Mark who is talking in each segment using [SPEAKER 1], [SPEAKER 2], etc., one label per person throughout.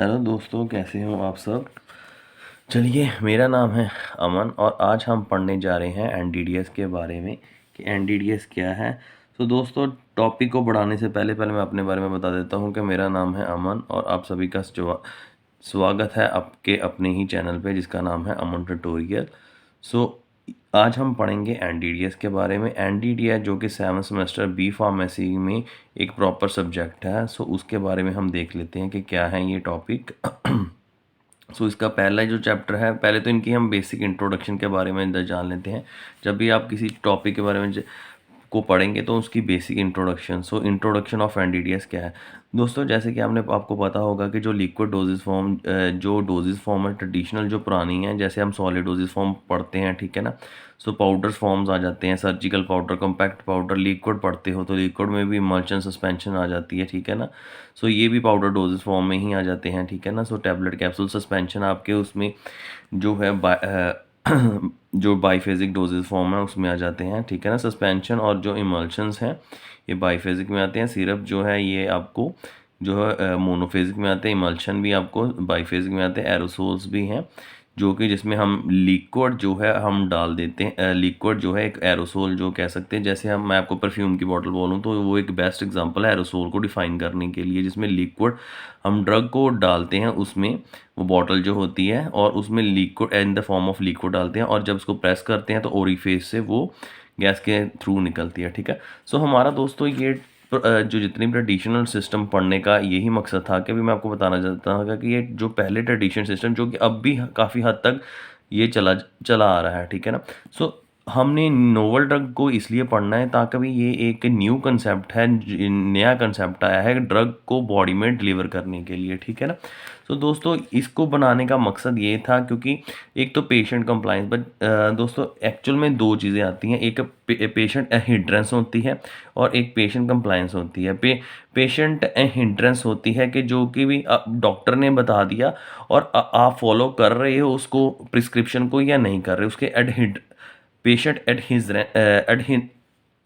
[SPEAKER 1] Hello दोस्तों, कैसे हो आप सब। चलिए, मेरा नाम है अमन और आज हम पढ़ने जा रहे हैं एनडीडीएस के बारे में कि एनडीडीएस क्या है। तो दोस्तों, टॉपिक को बढ़ाने से पहले पहले मैं अपने बारे में बता देता हूं कि मेरा नाम है अमन और आप सभी का स्वागत है आपके अपने ही चैनल पे जिसका नाम है अमन ट्यूटोरियल। सो आज हम पढ़ेंगे एनडीडीएस के बारे में। एनडीडीएस जो कि 7th सेमेस्टर बी फार्मेसी में एक प्रॉपर सब्जेक्ट है, सो उसके बारे में हम देख लेते हैं कि क्या है ये टॉपिक। सो इसका पहला जो चैप्टर है, पहले तो इनकी हम बेसिक इंट्रोडक्शन के बारे में जान लेते हैं। जब भी आप किसी टॉपिक के बारे में को पढ़ेंगे तो उसकी basic introduction. So introduction of NDDS क्या है दोस्तों, जैसे कि आपको पता होगा कि जो लिक्विड डोजेज फॉर्म जो डोजेज फॉर्म है ट्रेडिशनल जो पुरानी है, जैसे हम सॉलिड डोजेज फॉर्म पढ़ते हैं, ठीक है ना। सो पाउडर्स फॉर्म्स आ जाते हैं, surgical powder, compact powder. Liquid पढ़ते हो तो लिक्विड में भी इमल्शन सस्पेंशन आ जाती है, ठीक है ना। सो ये भी पाउडर डोजेज फॉर्म में ही आ जाते हैं, ठीक है ना। सो टैबलेट कैप्सूल सस्पेंशन आपके उसमें जो है जो बाईफेजिक डोजेज फॉर्म है उसमें आ जाते हैं, ठीक है ना। सस्पेंशन और जो इमल्शंस हैं ये बाईफेजिक में आते हैं। सिरप जो है ये आपको जो है मोनोफेजिक में आते हैं। इमल्शन भी आपको बाईफेजिक में आते हैं। एरोसोल्स भी हैं जो कि जिसमें हम लिक्विड जो है हम डाल देते हैं। लिक्विड जो है एक एरोसोल जो कह सकते हैं, जैसे मैं आपको परफ्यूम की बॉटल बोलूँ तो वो एक बेस्ट एग्जांपल है एरोसोल को डिफाइन करने के लिए, जिसमें लिक्विड हम ड्रग को डालते हैं उसमें, वो बॉटल जो होती है, और उसमें liquid in the form of liquid डालते हैं और जब उसको प्रेस करते हैं तो ओरिफेस से वो गैस के थ्रू निकलती है, ठीक है। सो हमारा दोस्तों ये जो जितनी भी ट्रेडिशनल सिस्टम पढ़ने का यही मकसद था कि अभी मैं आपको बताना चाहता था कि ये जो पहले ट्रेडिशनल सिस्टम जो कि अब भी काफ़ी हद तक ये चला चला आ रहा है, ठीक है ना। सो हमने नोवल ड्रग को इसलिए पढ़ना है ताकि भी ये एक न्यू कंसेप्ट है, नया कंसेप्ट आया है ड्रग को बॉडी में डिलीवर करने के लिए, ठीक है ना। तो दोस्तों इसको बनाने का मकसद ये था क्योंकि एक तो पेशेंट कंप्लायंस, बट दोस्तों एक्चुअल में दो चीज़ें आती हैं। एक पेशेंट हिंड्रेंस होती है और एक पेशेंट कंप्लायंस होती है। पेशेंट हिंड्रेंस होती है कि जो कि भी डॉक्टर ने बता दिया और आप फॉलो कर रहे हो उसको, प्रिस्क्रिप्शन को, या नहीं कर रहे उसके पेशेंट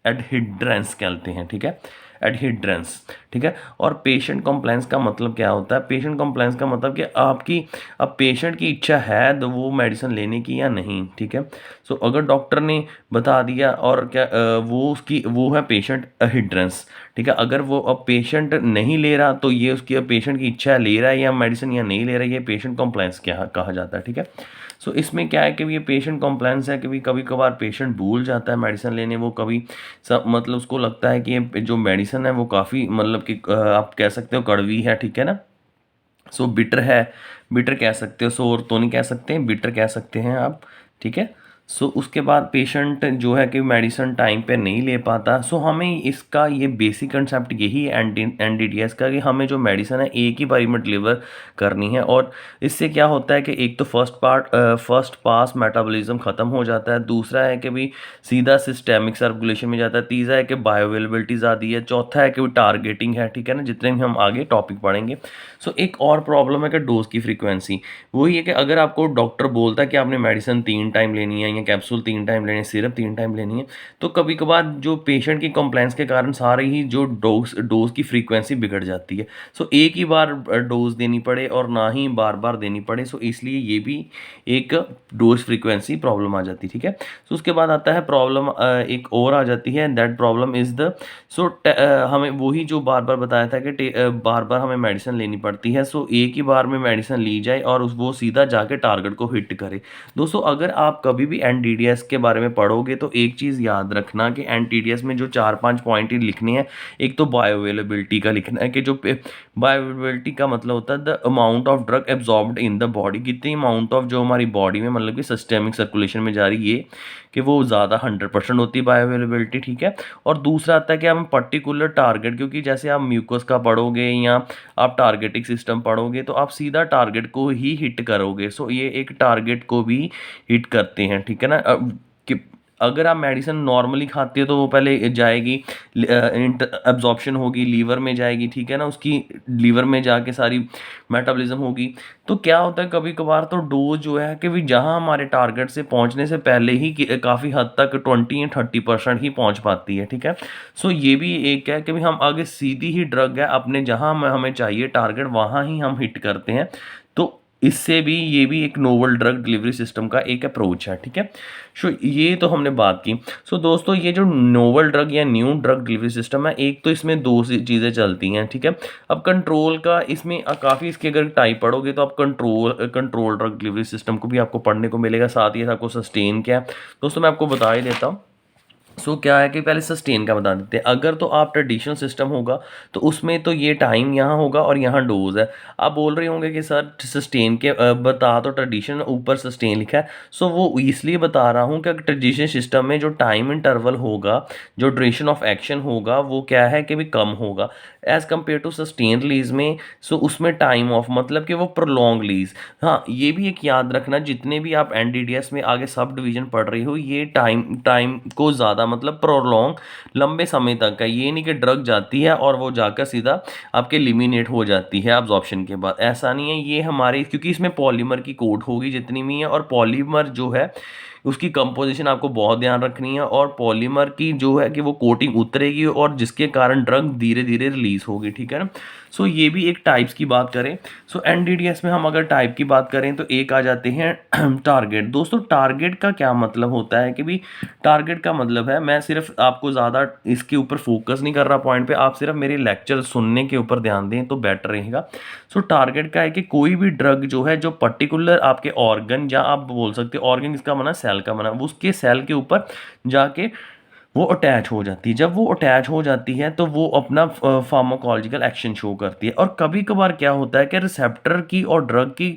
[SPEAKER 1] एडहिड्रेंस कहते हैं, ठीक है। एडहिड्रेंस, ठीक है। और पेशेंट कंप्लायंस का मतलब क्या होता है? पेशेंट कंप्लायंस का मतलब कि आपकी अब पेशेंट की इच्छा है तो वो मेडिसिन लेने की या नहीं, ठीक है। सो अगर डॉक्टर ने बता दिया और क्या वो उसकी वो है पेशेंट अहिड्रेंस, ठीक है। अगर वो अब पेशेंट नहीं ले रहा तो ये उसकी अब पेशेंट की इच्छा है, ले रहा है या मेडिसिन या नहीं ले रहा है, ये पेशेंट कंप्लायंस क्या कहा जाता है, ठीक है। सो इसमें क्या है कि ये पेशेंट कंप्लायंस है कि कभी कभार पेशेंट भूल जाता है मेडिसिन लेने। वो कभी सब मतलब उसको लगता है कि ये जो मेडिसिन है वो काफ़ी मतलब कि आप कह सकते हो कड़वी है, ठीक है ना। सो बिटर है, बिटर कह सकते हो, सोर तो नहीं कह सकते हैं, बिटर कह सकते हैं आप, ठीक है। सो उसके बाद पेशेंट जो है कि मेडिसिन टाइम पे नहीं ले पाता। सो हमें इसका ये बेसिक कंसेप्ट यही है एनडीडीएस का कि हमें जो मेडिसिन है एक ही बारी में डिलीवर करनी है। और इससे क्या होता है कि एक तो फर्स्ट पास मेटाबॉलिज्म ख़त्म हो जाता है, दूसरा है कि भी सीधा सिस्टेमिक सर्कुलेशन में जाता है, तीसरा है कि बायोअवेलेबिलिटी ज़्यादा है, चौथा है कि वो टारगेटिंग है, ठीक है ना, जितने भी हम आगे टॉपिक पढ़ेंगे। सो एक और प्रॉब्लम है कि डोज की फ्रीक्वेंसी। वही है कि अगर आपको डॉक्टर बोलता है कि आपने मेडिसिन 3 टाइम लेनी है या कैप्सूल 3 टाइम लेनी है, सिरप 3 टाइम लेनी है, तो कभी कभार जो पेशेंट की कंप्लेंट्स के कारण सारे ही जो डोज की फ्रीक्वेंसी बिगड़ जाती है। सो एक ही बार डोज देनी पड़े और ना ही बार बार देनी पड़े, सो इसलिए ये भी एक डोज फ्रीक्वेंसी प्रॉब्लम आ जाती है, ठीक है। सो उसके बाद आता है प्रॉब्लम एक और आ जाती है, that problem is the so हमें वही जो बार बार बताया था कि बार बार हमें मेडिसिन लेनी पड़ती है। सो एक ही बार में मेडिसिन ली जाए और वो सीधा जाके टारगेट को हिट करे। दोस्तों अगर आप कभी भी एनडीडीएस के बारे में पढ़ोगे तो एक चीज़ याद रखना कि एनडीडीएस में जो 4-5 पॉइंट ही लिखने हैं। एक तो बायोअवेलेबिलिटी का लिखना है कि जो बायोअवेलेबिलिटी का मतलब होता है the amount of drug absorbed in the body, कितनी अमाउंट ऑफ जो हमारी बॉडी में मतलब कि सिस्टेमिक सर्कुलेशन में जा रही है कि वो ज़्यादा 100% होती है बायोअवेलेबिलिटी, ठीक है। और दूसरा आता है कि हम पर्टिकुलर टारगेट, क्योंकि जैसे आप म्यूकस का पढ़ोगे या आप टारगेटिंग सिस्टम पढ़ोगे तो आप सीधा टारगेट को ही हिट करोगे। सो ये एक टारगेट को भी हिट करते हैं, ठीक है ना। अगर आप मेडिसिन नॉर्मली खाते हो तो वो पहले जाएगी, एब्जॉर्प्शन होगी, लीवर में जाएगी, ठीक है ना, उसकी लीवर में जाके सारी मेटाबॉलिज्म होगी। तो क्या होता है कभी कभार तो डोज जो है कि भी जहाँ हमारे टारगेट से पहुँचने से पहले ही काफ़ी हद तक 20 या 30% ही पहुँच पाती है, ठीक है। सो ये भी एक है कि भी हम आगे सीधी ही ड्रग है अपने जहाँ हमें चाहिए टारगेट वहाँ ही हम हिट करते हैं। तो इससे भी ये भी एक नोवल ड्रग डिलीवरी सिस्टम का एक अप्रोच है, ठीक है। सो ये तो हमने बात की। सो दोस्तों ये जो नोवल ड्रग या न्यू ड्रग डिलीवरी सिस्टम है, एक तो इसमें दो चीज़ें चलती हैं, ठीक है। अब कंट्रोल का इसमें काफ़ी इसके अगर टाइप पढ़ोगे तो आप कंट्रोल ड्रग डिलीवरी सिस्टम को भी आपको पढ़ने को मिलेगा, साथ ही आपको सस्टेन क्या है दोस्तों मैं आपको बता ही देता हूँ। क्या है कि पहले सस्टेन का बता देते हैं। अगर तो आप ट्रेडिशनल सिस्टम होगा तो उसमें तो ये टाइम यहाँ होगा और यहाँ डोज है। आप बोल रहे होंगे कि सर सस्टेन के बता तो ट्रेडिशन ऊपर सस्टेन लिखा है। वो इसलिए बता रहा हूँ कि ट्रेडिशनल सिस्टम में जो टाइम इंटरवल होगा, जो ड्यूरेशन ऑफ एक्शन होगा वो क्या है कि भी कम होगा as compare to sustain release में। उसमें टाइम ऑफ मतलब कि वो प्रोलॉन्ग रिलीज। हाँ ये भी एक याद रखना, जितने भी आप एनडीडीएस में आगे सब डिवीजन पढ़ रहे हो, ये टाइम को ज़्यादा मतलब प्रोलॉन्ग लंबे समय तक है। ये नहीं कि ड्रग जाती है और वो जाकर सीधा आपके एलिमिनेट हो जाती है अब्जॉर्प्शन के बाद, ऐसा नहीं है। ये हमारे क्योंकि इसमें पॉलीमर की कोट होगी जितनी भी है, और पॉलीमर जो है उसकी कंपोजिशन आपको बहुत ध्यान रखनी है, और पॉलीमर की जो है कि वो कोटिंग उतरेगी और जिसके कारण ड्रग धीरे धीरे रिलीज होगी, ठीक है ना। ये भी एक टाइप्स की बात करें। एनडीडीएस में हम अगर टाइप की बात करें तो एक आ जाते हैं टारगेट। दोस्तों टारगेट का क्या मतलब होता है कि भी टारगेट का मतलब है, मैं सिर्फ आपको ज़्यादा इसके ऊपर फोकस नहीं कर रहा पॉइंट पे, आप सिर्फ मेरे लेक्चर सुनने के ऊपर ध्यान दें तो बेटर रहेगा। टारगेट का है कि कोई भी ड्रग जो है जो पर्टिकुलर आपके ऑर्गन, या आप बोल सकते हो ऑर्गन इसका बना सेल का बना, उसके सेल के ऊपर जाके वो अटैच हो जाती है। जब वो अटैच हो जाती है तो वो अपना फार्माकोलॉजिकल एक्शन शो करती है। और कभी कभार क्या होता है कि रिसेप्टर की और ड्रग की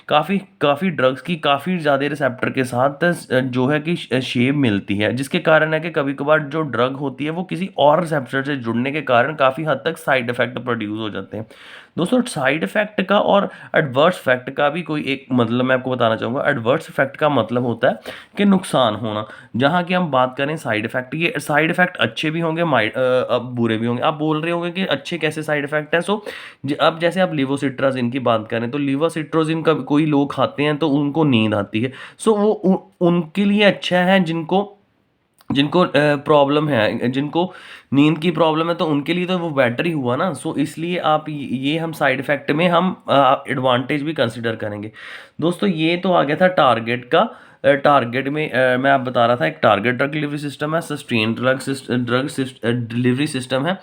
[SPEAKER 1] काफ़ी ड्रग्स की काफ़ी ज़्यादा रिसेप्टर के साथ जो है कि शेप मिलती है, जिसके कारण है कि कभी कभार जो ड्रग होती है वो किसी और रिसेप्टर से जुड़ने के कारण काफ़ी हद तक साइड इफेक्ट प्रोड्यूस हो जाते हैं। दोस्तों साइड इफेक्ट का और एडवर्स इफेक्ट का भी कोई एक मतलब मैं आपको बताना चाहूँगा। एडवर्स इफेक्ट का मतलब होता है कि नुकसान होना। जहाँ की हम बात करें साइड इफेक्ट, ये साइड इफेक्ट अच्छे भी होंगे अब बुरे भी होंगे। आप बोल रहे होंगे कि अच्छे कैसे साइड इफेक्ट हैं। अब जैसे आप लिवोसिट्राजिन की बात करें तो लिवोसिट्राजिन का कोई लोग खाते हैं तो उनको नींद आती है। उनके लिए अच्छा है जिनको जिनको प्रॉब्लम है, जिनको नींद की प्रॉब्लम है, तो उनके लिए तो वो बेटर ही हुआ ना। इसलिए आप ये हम साइड इफेक्ट में हम एडवांटेज भी कंसिडर करेंगे। दोस्तों ये तो आ गया था टारगेट का। टारगेट में मैं आप बता रहा था एक टारगेट ड्रग डिलीवरी सिस्टम है, सस्टेन ड्रग डिलीवरी सिस्टम है।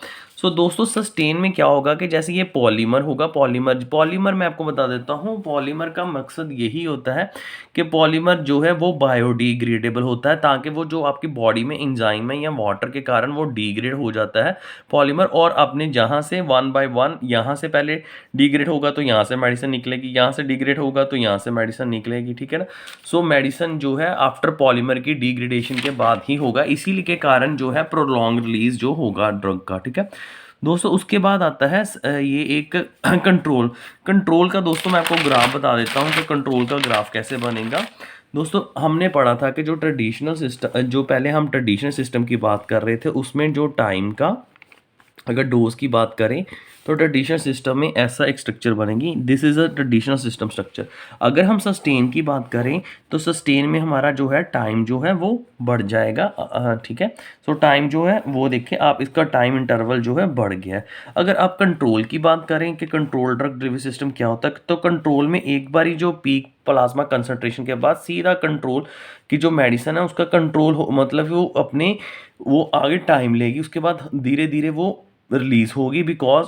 [SPEAKER 1] दोस्तों सस्टेन में क्या होगा कि जैसे ये पॉलीमर होगा, पॉलीमर मैं आपको बता देता हूँ। पॉलीमर का मकसद यही होता है कि पॉलीमर जो है वो बायोडिग्रेडेबल होता है, ताकि वो जो आपकी बॉडी में एंजाइम है या वाटर के कारण वो डिग्रेड हो जाता है पॉलीमर, और अपने जहाँ से वन बाय वन यहाँ से पहले डिग्रेड होगा तो यहाँ से मेडिसिन निकलेगी, यहाँ से डिग्रेड होगा तो यहाँ से मेडिसिन निकलेगी, ठीक है ना। मेडिसिन जो है आफ्टर पॉलीमर की डिग्रेडेशन के बाद ही होगा, इसीलिए के कारण जो है प्रोलॉन्ग रिलीज जो होगा ड्रग का, ठीक है दोस्तों। उसके बाद आता है ये एक कंट्रोल का। दोस्तों मैं आपको ग्राफ बता देता हूँ कि कंट्रोल का ग्राफ कैसे बनेगा। दोस्तों हमने पढ़ा था कि जो ट्रेडिशनल सिस्टम, जो पहले हम ट्रेडिशनल सिस्टम की बात कर रहे थे, उसमें जो टाइम का अगर डोज की बात करें तो ट्रेडिशनल सिस्टम में ऐसा एक स्ट्रक्चर बनेगी। This is a traditional system structure. अगर हम सस्टेन की बात करें तो सस्टेन में हमारा जो है टाइम जो है वो बढ़ जाएगा, ठीक है। टाइम जो है वो देखिए आप, इसका टाइम इंटरवल जो है बढ़ गया है। अगर आप कंट्रोल की बात करें कि कंट्रोल ड्रग डिलीवरी सिस्टम क्या होता है, तो कंट्रोल में एक बारी जो पीक प्लाज्मा कंसंट्रेशन के बाद सीधा कंट्रोल की जो मेडिसिन है उसका कंट्रोल हो, मतलब वो आगे टाइम लेगी, उसके बाद धीरे धीरे वो रिलीज होगी, बिकॉज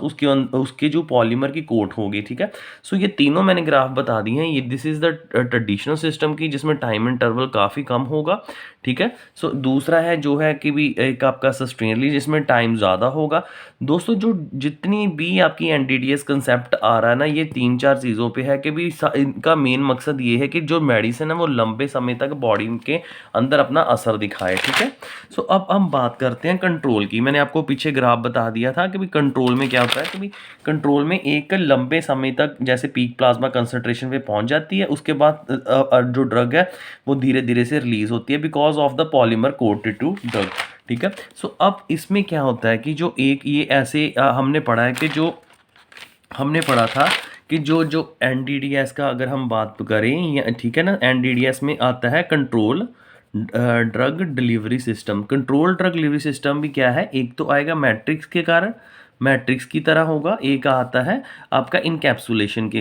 [SPEAKER 1] उसके जो पॉलीमर की कोट होगी, ठीक है। ये तीनों मैंने ग्राफ बता दिए हैं। ये this is the traditional system की, जिसमें टाइम इंटरवल काफ़ी कम होगा, ठीक है। दूसरा है जो है कि भी एक आपका सस्टेन रिलीज, जिसमें टाइम ज़्यादा होगा। दोस्तों जो जितनी भी आपकी एनडीडीएस कंसेप्ट आ रहा है ना, ये 3-4 चीज़ों पे है कि भी इनका मेन मकसद ये है कि जो मेडिसिन है वो लंबे समय तक बॉडी के अंदर अपना असर दिखाए, ठीक है। अब हम बात करते हैं कंट्रोल की। मैंने आपको पीछे ग्राफ बता दिया था कि भाई कंट्रोल में क्या होता है कि भाई कंट्रोल में एक लंबे समय तक जैसे पीक प्लाज्मा कंसंट्रेशन पे पहुंच जाती है, उसके बाद जो ड्रग है वो धीरे धीरे से रिलीज होती है because of the polymer coated to drug. ठीक है, सो अब इसमें क्या होता है कि जो एक ये ऐसे हमने पढ़ा है कि जो हमने पढ़ा था कि जो जो एनडीडीएस का अगर हम बात करें, ठीक है ना, एनडीडीएस में आता है control drug delivery system. Control drug delivery system भी क्या है, एक तो आएगा मैट्रिक्स के कारण, मैट्रिक्स की तरह होगा, एक आता है आपका इनकैप्सुलेशन के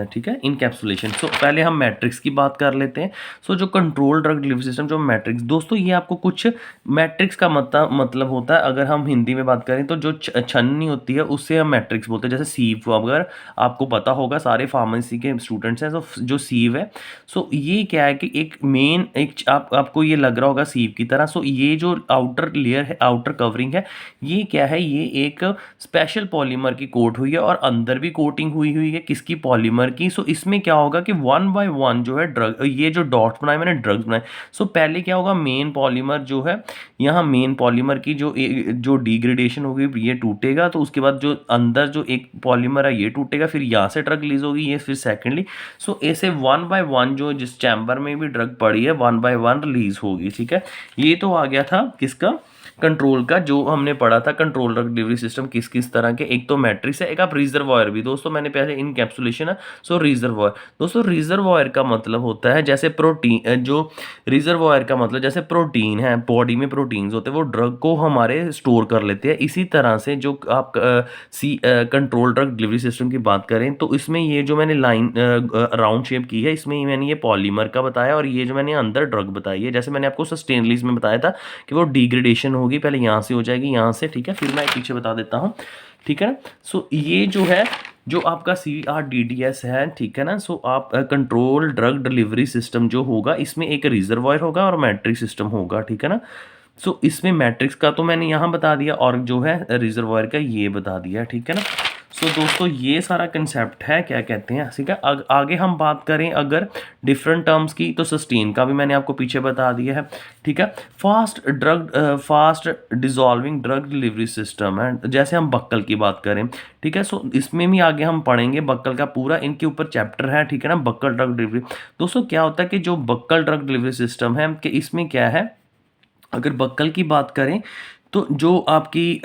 [SPEAKER 1] ठीक है, इनकैप्सुलेशन। सो पहले हम मैट्रिक्स की बात कर लेते हैं। सो जो कंट्रोल ड्रग डिलीवरी सिस्टम, जो मैट्रिक्स, दोस्तों ये आपको कुछ मैट्रिक्स का मतलब होता है, अगर हम हिंदी में बात करें तो जो छन्नी होती है उससे हम मैट्रिक्स बोलते हैं। जैसे सीव, अगर आपको पता होगा, सारे फार्मेसी के स्टूडेंट्स हैं, तो जो सीव है, सो ये क्या है कि एक मेन एक आपको ये लग रहा होगा सीव की तरह। सो ये जो आउटर लेयर है, आउटर कवरिंग है, ये क्या है, ये एक स्पेशल पॉलीमर की कोट हुई है और अंदर भी कोटिंग हुई हुई है किसकी, पॉलीमर की। सो इसमें क्या होगा कि वन बाय वन जो है ड्रग, ये जो डॉट्स बनाए मैंने ड्रग्स बनाए, सो पहले क्या होगा, मेन पॉलीमर जो है, यहाँ मेन पॉलीमर की जो डिग्रेडेशन होगी ये टूटेगा, तो उसके बाद जो अंदर जो एक पॉलीमर है ये टूटेगा, फिर यहाँ से ड्रग रिलीज होगी, ये फिर सेकेंडली। सो ऐसे वन बाय वन जो जिस चैम्बर में भी ड्रग पड़ी है वन बाय वन रिलीज होगी। ठीक है, ये तो आ गया था किसका, कंट्रोल का, जो हमने पढ़ा था कंट्रोल ड्रग डिलीवरी सिस्टम किस किस तरह के, एक तो मैट्रिक्स है, एक आप रिजर्वॉयर भी, दोस्तों मैंने पहले इनकैप्सुलेशन है, सो रिजर्वॉयर। दोस्तों रिजर्वॉयर का मतलब होता है जैसे प्रोटीन, जो रिजर्वॉयर का मतलब जैसे प्रोटीन है, बॉडी में प्रोटीन्स होते हैं, वो ड्रग को हमारे स्टोर कर लेते हैं। इसी तरह से जो आप कंट्रोल ड्रग डिलीवरी सिस्टम की बात करें तो इसमें ये जो मैंने लाइन राउंड शेप की है, इसमें मैंने ये पॉलीमर का बताया, और ये जो मैंने अंदर ड्रग बताई है, जैसे मैंने आपको सस्टेन रिलीज में बताया था कि वो डिग्रेडेशन होगी, पहले यहाँ से हो जाएगी, यहाँ से, ठीक है, फिर मैं पीछे बता देता हूँ। ठीक है ना, सो ये जो है जो आपका CRDDS है, ठीक है ना, सो आप कंट्रोल ड्रग डिलीवरी सिस्टम जो होगा, इसमें एक रिजर्वॉयर होगा और मैट्रिक्स सिस्टम होगा। ठीक है ना, सो इसमें मैट्रिक्स का तो मैंने यहाँ बता दिया और जो है रिजर्वॉयर का ये बता दिया। ठीक है ना, सो दोस्तों ये सारा कंसेप्ट है, क्या कहते हैं, ठीक है। आगे हम बात करें अगर डिफरेंट टर्म्स की, तो सस्टेन का भी मैंने आपको पीछे बता दिया है। ठीक है, fast dissolving drug delivery system है, जैसे हम बक्कल की बात करें। ठीक है, सो इसमें भी आगे हम पढ़ेंगे बक्कल का पूरा, इनके ऊपर चैप्टर है। ठीक है ना, बक्कल ड्रग डिलीवरी। दोस्तों क्या होता है कि जो बक्कल ड्रग डिलीवरी सिस्टम है कि इसमें क्या है, अगर बक्कल की बात करें तो जो आपकी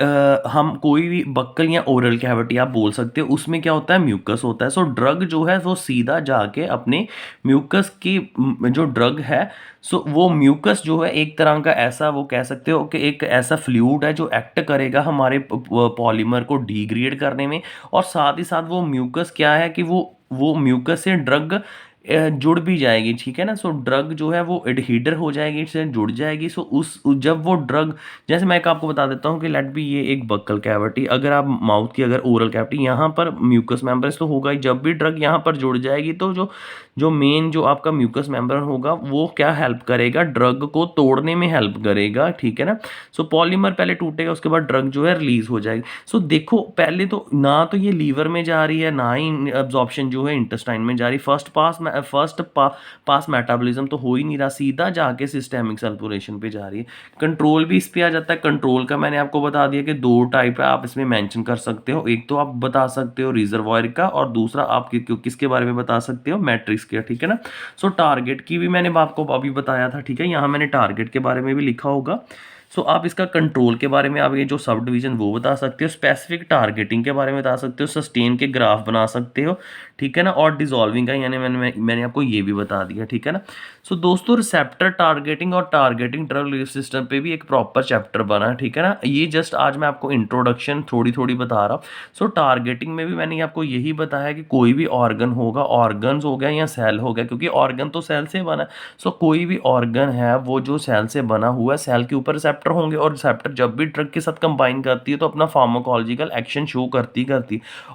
[SPEAKER 1] हम कोई भी बक्कल या ओरल कैविटी आप बोल सकते हो, उसमें क्या होता है, म्यूकस होता है। सो ड्रग जो है वो सीधा जाके अपने म्यूकस की जो ड्रग है, सो वो म्यूकस जो है एक तरह का ऐसा, वो कह सकते हो कि एक ऐसा फ्लूइड है जो एक्ट करेगा हमारे पॉलीमर को डिग्रेड करने में, और साथ ही साथ वो म्यूकस क्या है कि वो म्यूकस से ड्रग जुड़ भी जाएगी। ठीक है ना, सो ड्रग जो है वो एडहीडर हो जाएगी, इससे जुड़ जाएगी। सो जब वो ड्रग, जैसे मैं आपको बता देता हूँ कि लेट बी ये एक बक्कल कैविटी, अगर आप माउथ की अगर ओरल कैविटी, यहाँ पर म्यूकस मेम्ब्रेन तो होगा ही, जब भी ड्रग यहाँ पर जुड़ जाएगी तो जो मेन जो आपका म्यूकस मेम्ब्रेन होगा वो क्या हेल्प करेगा, ड्रग को तोड़ने में हेल्प करेगा। ठीक है ना, सो पॉलीमर पहले टूटेगा, उसके बाद ड्रग जो है रिलीज हो जाएगी। सो देखो पहले तो ना तो ये लीवर में जा रही है, ना ही एब्जॉर्प्शन जो है इंटेस्टाइन में जा रही, फर्स्ट पास मेटाबॉलिज्म तो हो ही नहीं रहा, सीधा जाके सिस्टेमिक सर्कुलेशन पे जा रही है। कंट्रोल भी इस पे आ जाता है। कंट्रोल का मैंने आपको बता दिया कि दो टाइप है, आप इसमें मेंशन कर सकते हो, एक तो आप बता सकते हो रिजर्वॉयर का, और दूसरा आप किसके बारे में बता सकते हो, मैट्रिक्स के। ठीक है ना, सो टारगेट की भी मैंने आपको अभी बताया था। ठीक है, यहाँ मैंने टारगेट के बारे में भी लिखा होगा। सो आप इसका कंट्रोल के बारे में आप ये जो सब डिवीजन वो बता सकते हो, स्पेसिफिक टारगेटिंग के बारे में बता सकते हो, सस्टेन के ग्राफ बना सकते हो। ठीक है ना, और डिजॉल्विंग का यानी मैंने आपको ये भी बता दिया। ठीक है ना, सो दोस्तों रिसेप्टर टारगेटिंग और टारगेटिंग ड्रग रिलीज सिस्टम पे भी एक प्रॉपर चैप्टर बना है। ठीक है ना, ये जस्ट आज मैं आपको इंट्रोडक्शन थोड़ी थोड़ी बता रहा हूँ। सो टारगेटिंग में भी मैंने आपको यही बताया कि कोई भी ऑर्गन होगा, ऑर्गन्स हो गया या सेल हो गया, क्योंकि ऑर्गन तो सेल से बना है। सो कोई भी ऑर्गन है वो जो सेल से बना हुआ है, सेल के ऊपर रिसेप्टर होंगे, और रिसेप्टर जब भी ड्रग के साथ कंबाइन करती है तो अपना फार्माकोलॉजिकल एक्शन शो करती।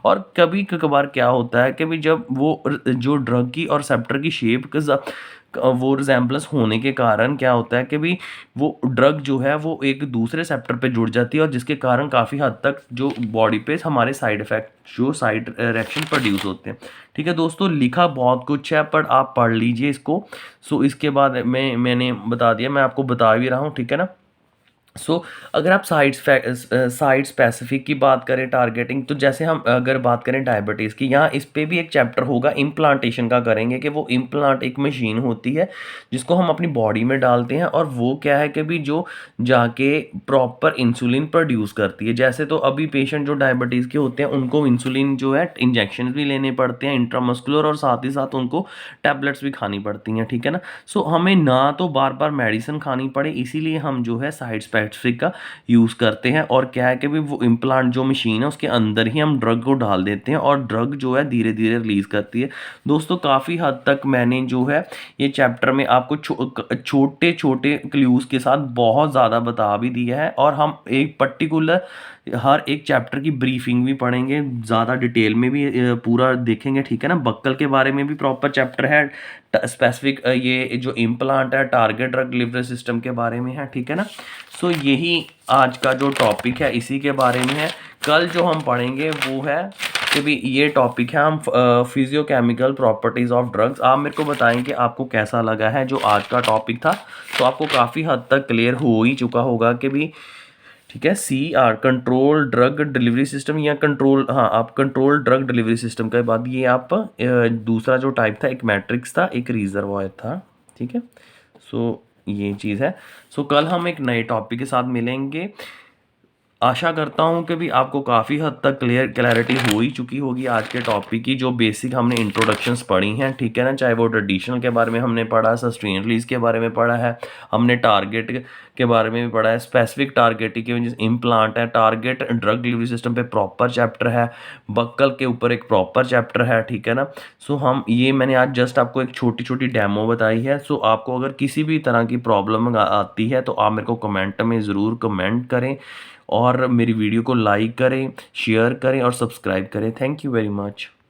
[SPEAKER 1] और कभी कभार क्या होता है कि भी जब वो जो ड्रग की और रिसेप्टर की शेप वो रिजेम्बलेंस होने के कारण क्या होता है कि भी वो ड्रग जो है वो एक दूसरे रिसेप्टर पे जुड़ जाती है, और जिसके कारण काफ़ी हद तक जो बॉडी पे हमारे साइड इफेक्ट जो साइड रिएक्शन प्रोड्यूस होते हैं। ठीक है दोस्तों, लिखा बहुत कुछ है पर आप पढ़ लीजिए इसको। सो इसके बाद मैंने बता दिया, मैं आपको बता भी रहा हूँ। ठीक है ना, अगर आप साइट स्पेसिफिक की बात करें टारगेटिंग, तो जैसे हम अगर बात करें डायबिटीज़ की, यहाँ इस पे भी एक चैप्टर होगा इम्प्लांटेशन का करेंगे कि वो इम्प्लांट एक मशीन होती है जिसको हम अपनी बॉडी में डालते हैं, और वो क्या है कि भी जो जाके प्रॉपर इंसुलिन प्रोड्यूस करती है। जैसे तो अभी पेशेंट जो डायबिटीज़ के होते हैं उनको इंसुलिन जो है इंजेक्शन भी लेने पड़ते हैं इंट्रामस्कुलर, और साथ ही साथ उनको टैबलेट्स भी खानी पड़ती हैं, ठीक है ना। हमें ना तो बार बार मेडिसिन खानी पड़े, इसीलिए हम जो है साइड स्पेसिफिक का यूज़ करते हैं। और क्या है कि भी वो इम्प्लांट जो मशीन है उसके अंदर ही हम ड्रग को डाल देते हैं, और ड्रग जो है धीरे धीरे रिलीज़ करती है। दोस्तों काफ़ी हद तक मैंने जो है ये चैप्टर में आपको छोटे छोटे क्लूज़ के साथ बहुत ज़्यादा बता भी दिया है, और हम एक पर्टिकुलर हर एक चैप्टर की ब्रीफिंग भी पढ़ेंगे, ज़्यादा डिटेल में भी पूरा देखेंगे, ठीक है ना। बक्कल के बारे में भी प्रॉपर चैप्टर है, स्पेसिफिक ये जो इम्प्लांट है टारगेट ड्रग डिलीवरी सिस्टम के बारे में है, ठीक है ना। यही आज का जो टॉपिक है इसी के बारे में है। कल जो हम पढ़ेंगे वो है कि भी ये टॉपिक है हम फिजियोकेमिकल प्रॉपर्टीज़ ऑफ ड्रग्स। आप मेरे को बताएं कि आपको कैसा लगा है जो आज का टॉपिक था। तो आपको काफ़ी हद तक क्लियर हो ही चुका होगा कि भी, ठीक है, CR control drug delivery system, या कंट्रोल, हाँ आप कंट्रोल ड्रग डिलीवरी सिस्टम के बाद ये आप दूसरा जो टाइप था एक मैट्रिक्स था एक रिजर्वॉयर था, ठीक है। ये चीज़ है। कल हम एक नए टॉपिक के साथ मिलेंगे। आशा करता हूँ कि भी आपको काफ़ी हद तक क्लैरिटी हो ही चुकी होगी आज के टॉपिक की, जो बेसिक हमने इंट्रोडक्शंस पढ़ी हैं, ठीक है ना। चाहे वो ट्रेडिशनल के बारे में हमने पढ़ा, सस्टेन रिलीज के बारे में पढ़ा है, हमने टारगेट के बारे में भी पढ़ा है, स्पेसिफिक टारगेटिंग के वजह इम्प्लांट है, टारगेट ड्रग डिलीवरी सिस्टम पे प्रॉपर चैप्टर है, बक्कल के ऊपर एक प्रॉपर चैप्टर है, ठीक है ना। हम ये मैंने आज जस्ट आपको एक छोटी छोटी डेमो बताई है। आपको अगर किसी भी तरह की प्रॉब्लम आती है तो आप मेरे को कमेंट में ज़रूर कमेंट करें, और मेरी वीडियो को लाइक करें, शेयर करें और सब्सक्राइब करें। Thank you very much.